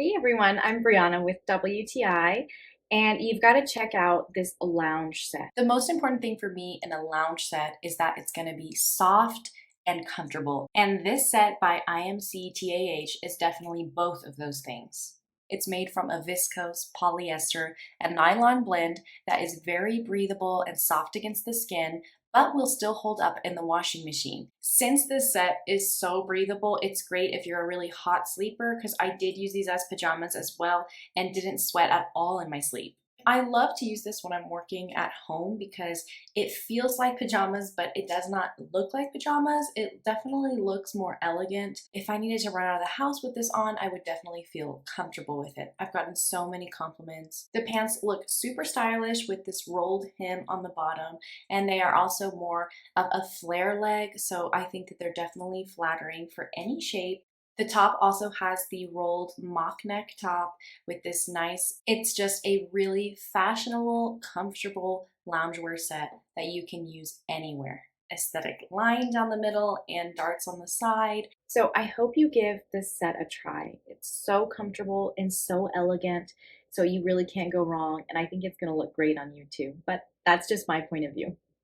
Hey everyone, I'm Brianna with WTI, and you've got to check out this lounge set. The most important thing for me in a lounge set is that it's going to be soft and comfortable. And this set by IMCTAH is definitely both of those things. It's made from a viscose, polyester, and nylon blend that is very breathable and soft against the skin, but will still hold up in the washing machine. Since this set is so breathable, it's great if you're a really hot sleeper because I did use these as pajamas as well and didn't sweat at all in my sleep. I love to use this when I'm working at home because it feels like pajamas, but it does not look like pajamas. It definitely looks more elegant. If I needed to run out of the house with this on, I would definitely feel comfortable with it. I've gotten so many compliments. The pants look super stylish with this rolled hem on the bottom, and they are also more of a flare leg, so I think that they're definitely flattering for any shape. The top also has the rolled mock neck top with this nice, it's just a really fashionable, comfortable loungewear set that you can use anywhere. Aesthetic line down the middle and darts on the side. So I hope you give this set a try. It's so comfortable and so elegant, so you really can't go wrong, and I think it's going to look great on you too. But that's just my point of view.